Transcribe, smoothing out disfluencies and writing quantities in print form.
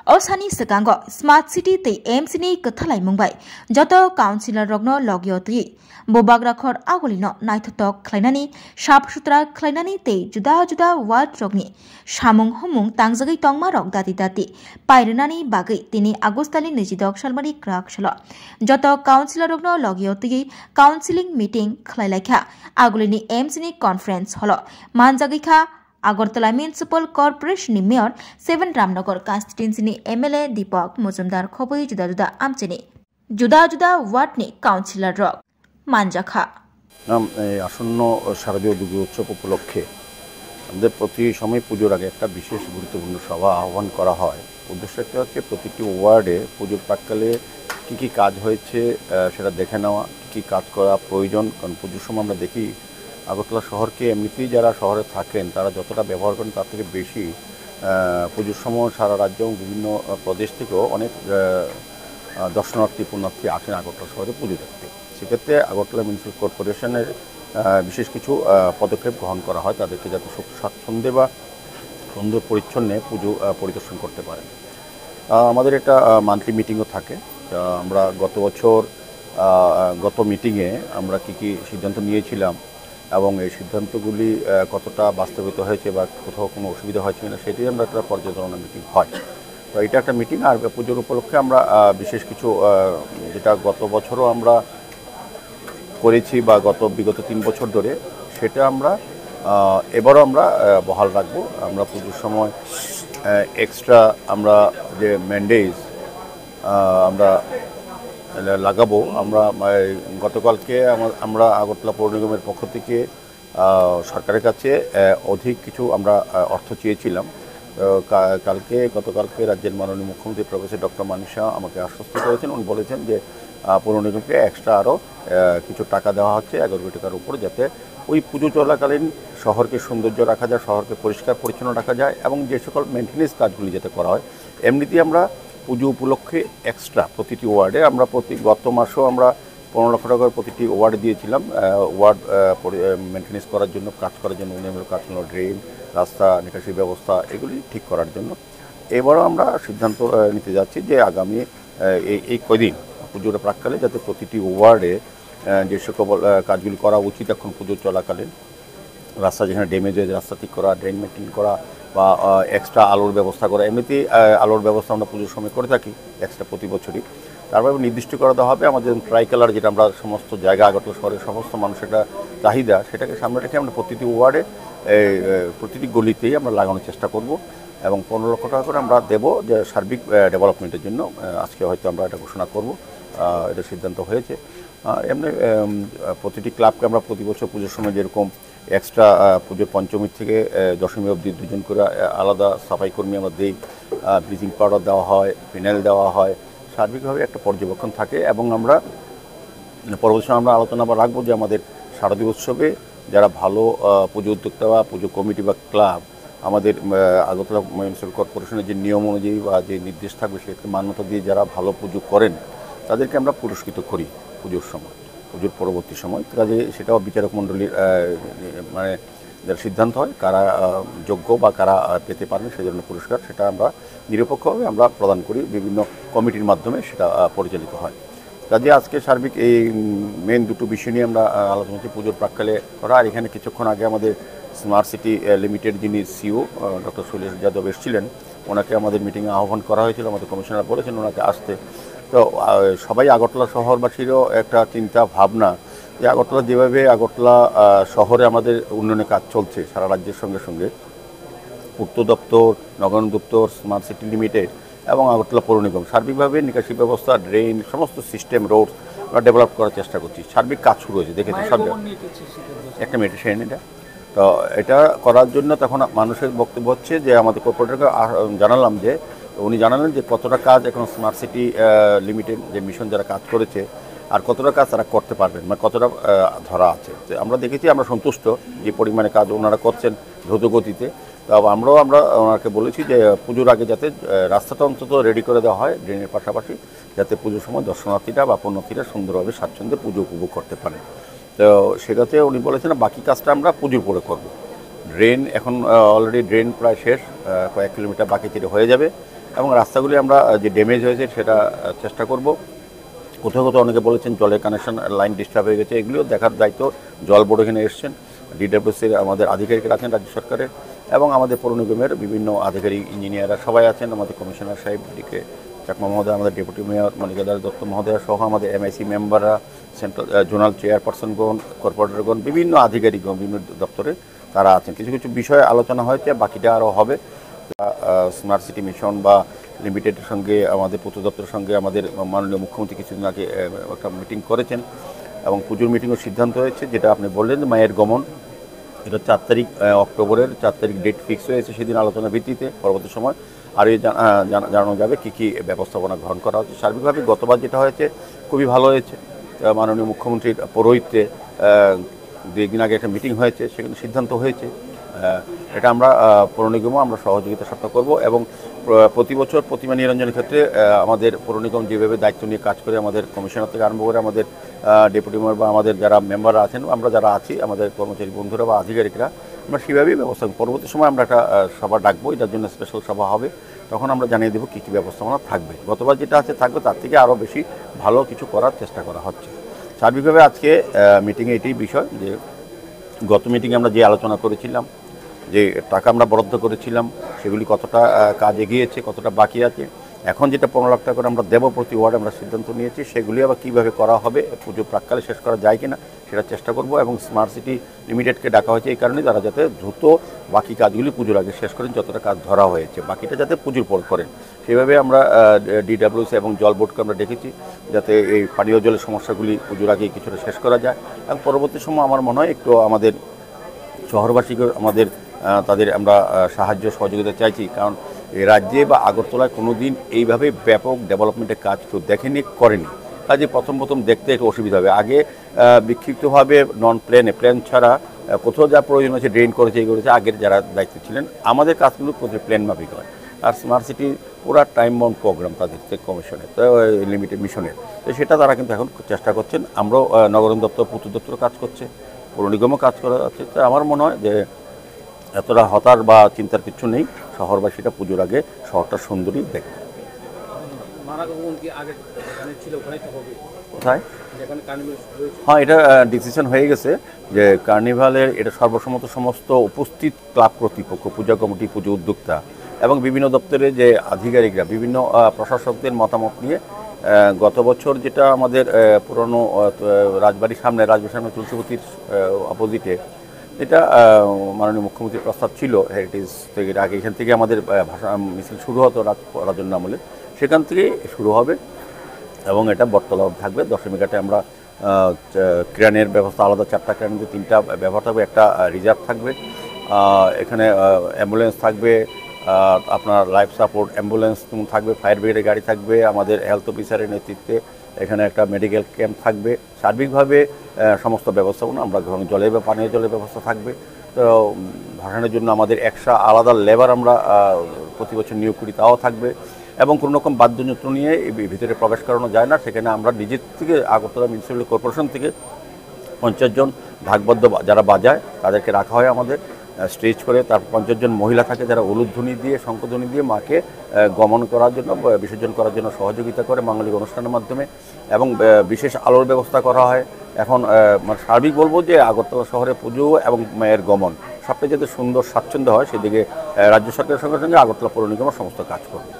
Osani Sagango, Smart City the AMCNI Kathalai Mumbai, Joto Councillor Rogno Logioti, Bobagrakhor Agolino, Naitotok Klainani, Sharpshooter Klainani te Juda Ward Rogni, Shamung Homung Tangzagi Tongma Rog Dati, Pyrenani Bagi, Tini Agustali Nijidok Shalmari Krak Shalo, Joto Councillor Rogno Logioti, Counseling Meeting Klailaka, Agolini AMCNI Conference Holo, Manzagika. Agartala municipal corporation mayor 7 Ramnagar constituency MLA Dipak Majumder খবরি জুদা আমচেনি জুদা ওয়ার্ডনি councillor রক মানজাখা আসন্ন শারদীয় দুর্গোৎসব উপলক্ষে আমাদের প্রতি সময় পুজোর আগে একটা বিশেষ গুরুত্বপূর্ণ সভা আহ্বান করা হয়। উদ্দেশ্যটা হচ্ছে প্রতিটি ওয়ার্ডে পুজোর প্রাককালে কী কী কাজ হয়েছে সেটা দেখে নেওয়া, কী কাজ করা প্রয়োজন। কারণ পুজোর সময় আমরা দেখি আগরতলা শহরকে এমনিতেই যারা শহরে থাকেন তারা যতটা ব্যবহার করেন তার থেকে বেশি পুজোর সময় সারা রাজ্য এবং বিভিন্ন প্রদেশ থেকেও অনেক দর্শনার্থী পুণ্যার্থী আসেন আগরতলা শহরে পুজো দেখতে। সেক্ষেত্রে আগরতলা মিউনিসিপাল কর্পোরেশনের বিশেষ কিছু পদক্ষেপ গ্রহণ করা হয় তাদেরকে যাতে সুখ স্বাচ্ছন্দ্যে বা সুন্দর পরিচ্ছন্নে পুজো পরিদর্শন করতে পারেন। আমাদের একটা মান্থলি মিটিংও থাকে। আমরা গত মিটিংয়ে আমরা কী সিদ্ধান্ত নিয়েছিলাম এবং এই সিদ্ধান্তগুলি কতটা বাস্তবিত হয়েছে বা কোথাও কোনো অসুবিধা হয়েছে কিনা সেটি আমরা একটা পর্যালোচনা মিটিং হয়। তো এটা একটা মিটিং। আর পুজোর উপলক্ষে আমরা বিশেষ কিছু যেটা গত বছরও আমরা করেছি বা বিগত 3 বছর ধরে সেটা আমরা এবারও আমরা বহাল রাখবো। আমরা পুজোর সময় এক্সট্রা আমরা যে ম্যান্ডেজ আমরা লাগাবো। আমরা গতকালকে আমরা আগরতলা পৌর নিগমের পক্ষ থেকে সরকারের কাছে অধিক কিছু আমরা অর্থ চেয়েছিলাম। গতকালকে রাজ্যের মাননীয় মুখ্যমন্ত্রী প্রফেসর ডক্টর মানিক সাহা আমাকে আশ্বস্ত করেছেন। উনি বলেছেন যে পৌর নিগমকে এক্সট্রা আরও কিছু টাকা দেওয়া হচ্ছে 11 কোটি টাকার উপর, যাতে ওই পুজো চলাকালীন শহরকে সৌন্দর্য রাখা যায়, শহরকে পরিষ্কার পরিচ্ছন্ন রাখা যায় এবং যে সকল মেনটেন্যান্স কাজগুলি যাতে করা হয়। এমনিতেই আমরা পুজো উপলক্ষে এক্সট্রা প্রতিটি ওয়ার্ডে আমরা গত মাসেও আমরা 15 লক্ষ টাকার প্রতিটি ওয়ার্ডে দিয়েছিলাম ওয়ার্ড মেনটেন্যান্স করার জন্য, কাজ করার জন্য, উন্নয়নমূলক কাজ, ড্রেন, রাস্তা, নিকাশি ব্যবস্থা এগুলি ঠিক করার জন্য। এবারও আমরা সিদ্ধান্ত নিতে যাচ্ছি যে আগামী এই কদিন পুজোর প্রাককালে যাতে প্রতিটি ওয়ার্ডে যে সকল কাজগুলি করা উচিত এখন পুজো চলাকালীন, রাস্তা যেখানে ড্যামেজ হয়েছে রাস্তা ঠিক করা, ড্রেন মেনটেন করা বা এক্সট্রা আলোর ব্যবস্থা করা। এমনিতেই আলোর ব্যবস্থা আমরা পুজোর সময় করে থাকি এক্সট্রা প্রতি বছরই। তারপরে নির্দিষ্ট করে দেওয়া হবে আমাদের ট্রাইকালার, যেটা আমরা সমস্ত জায়গা আগরতলা শহরের সমস্ত মানুষের একটা চাহিদা, সেটাকে সামনে রেখে আমরা প্রতিটি ওয়ার্ডে প্রতিটি গলিতেই আমরা লাগানোর চেষ্টা করব এবং 15 লক্ষ টাকা করে আমরা দেবো যে সার্বিক ডেভেলপমেন্টের জন্য। আজকে হয়তো আমরা এটা ঘোষণা করব, এটা সিদ্ধান্ত হয়েছে। এমনি প্রতিটি ক্লাবকে আমরা প্রতি বছর পুজোর সময় যেরকম এক্সট্রা পুজোর পঞ্চমী থেকে দশমী অবধি 2 জন করে আলাদা সাফাই কর্মী আমরা দিই, ব্লিচিং পাউডার দেওয়া হয়, ফিনাইল দেওয়া হয়, সার্বিকভাবে একটা পর্যবেক্ষণ থাকে। এবং আমরা পরবর্তী সময় আমরা আলোচনা রাখবো যে আমাদের শারদীয় উৎসবে যারা ভালো পুজো উদ্যোক্তা বা পুজো কমিটি বা ক্লাব আমাদের আগরতলা মিউনিসিপাল কর্পোরেশনের যে নিয়ম অনুযায়ী বা যে নির্দেশ থাকবে সেক্ষেত্রে মান্যতা দিয়ে যারা ভালো পুজো করেন তাদেরকে আমরা পুরস্কৃত করি পুজোর সময়, পুজোর পরবর্তী সময়। কাজে সেটাও বিচারক মণ্ডলীর মানে যারা সিদ্ধান্ত হয় কারা যোগ্য বা কারা পেতে পারেন সেই জন্য পুরস্কার, সেটা আমরা নিরপেক্ষভাবে আমরা প্রদান করি, বিভিন্ন কমিটির মাধ্যমে সেটা পরিচালিত হয়। কাজে আজকে সার্বিক এই মেন দুটো বিষয় নিয়ে আমরা আলোচনা করছি পুজোর প্রাককালে করা। আর এখানে কিছুক্ষণ আগে আমাদের স্মার্ট সিটি লিমিটেড যিনি সিও ডক্টর শৈলেশ যাদব এসেছিলেন, ওনাকে আমাদের মিটিংয়ে আহ্বান করা হয়েছিল, আমাদের কমিশনার বলেছেন ওনাকে আসতে। তো সবাই আগরতলা শহরবাসীরও একটা চিন্তা ভাবনা যে আগরতলা যেভাবে আগরতলা শহরে আমাদের উন্নয়নের কাজ চলছে সারা রাজ্যের সঙ্গে সঙ্গে পূর্ত দপ্তর, নগরায়ণ দপ্তর, স্মার্ট সিটি লিমিটেড এবং আগরতলা পৌর নিগম সার্বিকভাবে নিকাশি ব্যবস্থা, ড্রেন, সমস্ত সিস্টেম, রোড আমরা ডেভেলপ করার চেষ্টা করছি। সার্বিক কাজ শুরু হয়েছে, দেখেছি সব একটা মেডিসিন। তো এটা করার জন্য তখন মানুষের বক্তব্য হচ্ছে যে আমাদের কর্পোরেটরকে জানালাম যে উনি জানালেন যে কতটা কাজ এখন স্মার্ট সিটি লিমিটেড যে মিশন যারা কাজ করেছে আর কতটা কাজ তারা করতে পারবেন, মানে কতটা ধরা আছে। তো আমরা দেখেছি, আমরা সন্তুষ্ট যে পরিমাণে কাজ ওনারা করছেন দ্রুত গতিতে। তো আমরা ওনাকে বলেছি যে পুজোর আগে যাতে রাস্তাটা অন্তত রেডি করে দেওয়া হয় ড্রেনের পাশাপাশি, যাতে পুজোর সময় দর্শনার্থীরা বা পুণ্যার্থীরা সুন্দরভাবে স্বাচ্ছন্দ্যে পুজো উপভোগ করতে পারে। তো সেটাতে উনি বলেছেন বাকি কাজটা আমরা পুজোর পরে করব। ড্রেন এখন অলরেডি ড্রেন প্রায় শেষ, কয়েক কিলোমিটার বাকি থেকে হয়ে যাবে। এবং রাস্তাগুলি আমরা যে ড্যামেজ হয়েছে সেটা চেষ্টা করব। কোথাও কোথাও অনেকে বলেছেন জলের কানেকশন লাইন ডিস্টার্ব হয়ে গেছে, এগুলিও দেখার দায়িত্ব জল বোর্ড এখানে এসছেন, ডিডব্লিউসির আমাদের আধিকারিকরা আছেন রাজ্য সরকারের, এবং আমাদের পৌর নিগমের বিভিন্ন আধিকারিক ইঞ্জিনিয়াররা সবাই আছেন, আমাদের কমিশনার সাহেব ডিকে চাকমা মহোদয়, আমাদের ডেপুটি মেয়র মনিকাদার দত্ত মহোদয় সহ আমাদের এমআইসি মেম্বাররা, সেন্ট্রাল জোনাল চেয়ারপারসনগণ, কর্পোরেটরগণ, বিভিন্ন আধিকারিকগণ বিভিন্ন দপ্তরে তারা আছেন। কিছু কিছু বিষয়ে আলোচনা হয়েছে, বাকিটা আরও হবে। স্মার্ট সিটি মিশন বা লিমিটেডের সঙ্গে আমাদের পূর্ত দপ্তরের সঙ্গে আমাদের মাননীয় মুখ্যমন্ত্রী কিছুদিন আগে একটা মিটিং করেছেন এবং পুজোর মিটিংয়ের সিদ্ধান্ত হয়েছে, যেটা আপনি বললেন মায়ের গমন, এটা 4 তারিখ অক্টোবরের 4 তারিখ ডেট ফিক্স হয়েছে। সেদিন আলোচনার ভিত্তিতে পরবর্তী সময় আরও জানানো যাবে কী কী ব্যবস্থাপনা গ্রহণ করা হচ্ছে। সার্বিকভাবে গতবার যেটা হয়েছে খুবই ভালো হয়েছে, মাননীয় মুখ্যমন্ত্রীর পৌরোহিত্যে 2 দিন আগে একটা মিটিং হয়েছে, সেখানে সিদ্ধান্ত হয়েছে। এটা আমরা পৌর নিগমও আমরা সহযোগিতা সত্তা করব এবং প্রতি বছর প্রতিমা নিরঞ্জনের ক্ষেত্রে আমাদের পৌর নিগম যেভাবে দায়িত্ব নিয়ে কাজ করে, আমাদের কমিশনার থেকে আরম্ভ করে আমাদের ডেপুটি মেয়র বা আমাদের যারা মেম্বাররা আছেন, আমরা যারা আছি, আমাদের কর্মচারী বন্ধুরা বা আধিকারিকরা, আমরা সেভাবেই ব্যবস্থা পরবর্তী সময় আমরা একটা সভা ডাকবো, এটার জন্য স্পেশাল সভা হবে, তখন আমরা জানিয়ে দেবো কী কী ব্যবস্থাপনা থাকবে। গতবার যেটা আছে থাকবে, তার থেকে আরও বেশি ভালো কিছু করার চেষ্টা করা হচ্ছে। সার্বিকভাবে আজকে মিটিংয়ে এটাই বিষয় যে গত মিটিংয়ে আমরা যে আলোচনা করেছিলাম, যে টাকা আমরা বরাদ্দ করেছিলাম, সেগুলি কতটা কাজ এগিয়েছে, কতটা বাকি আছে, এখন যেটা 15 লাখ টাকা করে আমরা দেবো প্রতি ওয়ার্ডে আমরা সিদ্ধান্ত নিয়েছি, সেগুলি আবার কীভাবে করা হবে, পুজো প্রাককালে শেষ করা যায় কিনা সেটা চেষ্টা করব। এবং স্মার্ট সিটি লিমিটেডকে ডাকা হয়েছে এই কারণে, তারা যাতে দ্রুত বাকি কাজগুলি পুজোর আগে শেষ করেন, যতটা কাজ ধরা হয়েছে বাকিটা যাতে পুজোর পর করেন, সেভাবে আমরা ডিডব্লিউসি এবং জল বোর্ডকে আমরা ডেকেছি, যাতে এই পানীয় জলের সমস্যাগুলি পুজোর আগে কিছুটা শেষ করা যায়। এবং পরবর্তী সময় আমার মনে হয় একটু আমাদের শহরবাসীকে তাদের আমরা সাহায্য সহযোগিতা চাইছি, কারণ এই রাজ্যে বা আগরতলায় কোনো দিন এইভাবে ব্যাপক ডেভেলপমেন্টের কাজ কেউ দেখেনি, করেনি। কাজে প্রথম দেখতে একটু অসুবিধা হবে। আগে বিক্ষিপ্তভাবে প্ল্যান ছাড়া কোথাও যা প্রয়োজন হচ্ছে ড্রেন করেছে, এই করেছে, আগের যারা দায়িত্ব ছিলেন। আমাদের কাজগুলো প্রতি প্ল্যান মাফিক হয়। আর স্মার্ট সিটি পুরা টাইম বাউন্ড প্রোগ্রাম তাদের কমিশনের, লিমিটেড মিশনের, তো সেটা তারা কিন্তু এখন চেষ্টা করছেন। আমরাও নগরায়ণ দপ্তর, পূর্ত দপ্তর কাজ করছে, পৌর নিগমও কাজ করা যাচ্ছে। তো আমার মনে হয় যে এতটা হতার বা চিন্তার কিছু নেই, শহরবাসীটা পুজোর আগে শহরটা সুন্দরী দেখবে। কোথায়? হ্যাঁ, এটা ডিসিশন হয়ে গেছে যে কার্নিভালের এটা সর্বসম্মত সমস্ত উপস্থিত ক্লাব কর্তৃপক্ষ, পূজা কমিটি, পুজো উদ্যোক্তা এবং বিভিন্ন দপ্তরে যে আধিকারিকরা, বিভিন্ন প্রশাসকদের মতামত নিয়ে গত বছর যেটা আমাদের পুরনো রাজবাড়ির সামনে তুলসীপতির অপোজিটে যেটা মাননীয় মুখ্যমন্ত্রীর প্রস্তাব ছিল হেরিটেজ থেকে, আগে এখান থেকে আমাদের ভাষা মিছিল শুরু হতো রাজন্য আমলে, সেখান থেকে শুরু হবে এবং এটা বটতলা থাকবে। দশমী ঘাটে আমরা ক্রেনের ব্যবস্থা আলাদা, 4টা ক্রেন, 3টা ব্যবহার থাকবে, একটা রিজার্ভ থাকবে, এখানে অ্যাম্বুলেন্স থাকবে, আপনার লাইফ সাপোর্ট অ্যাম্বুলেন্স থাকবে, ফায়ার ব্রিগেডের গাড়ি থাকবে, আমাদের হেলথ অফিসারের নেতৃত্বে এখানে একটা মেডিকেল ক্যাম্প থাকবে। সার্বিকভাবে সমস্ত ব্যবস্থাপনা আমরা জলের বা পানীয় জলের ব্যবস্থা থাকবে। তো ভাসানের জন্য আমাদের এক্সট্রা আলাদা লেবার আমরা প্রতি বছর নিয়োগ করি, তাও থাকবে। এবং কোনো রকম বাদ্যযন্ত্র নিয়ে ভিতরে প্রবেশ করানো যায় না, সেখানে আমরা নিজের থেকে আগরতলা মিউনিসিপ্যালিটি কর্পোরেশন থেকে 50 জন ভাগবদ্ধ যারা বাজায় তাদেরকে রাখা হয় আমাদের স্টেজ করে। তার 50 জন মহিলা থাকে যারা উলুধ্বনি দিয়ে, শঙ্খধ্বনি দিয়ে মাকে গমন করার জন্য, বিসর্জন করার জন্য সহযোগিতা করে মাঙ্গলিক অনুষ্ঠানের মাধ্যমে, এবং বিশেষ আলোর ব্যবস্থা করা হয়। এখন মানে সার্বিক বলবো যে আগরতলা শহরে পুজো এবং মায়ের গমন সবটা যাতে সুন্দর স্বাচ্ছন্দ্য হয়, সেদিকে রাজ্য সরকারের সঙ্গে সঙ্গে আগরতলা পৌর নিগমের সমস্ত কাজ করবে।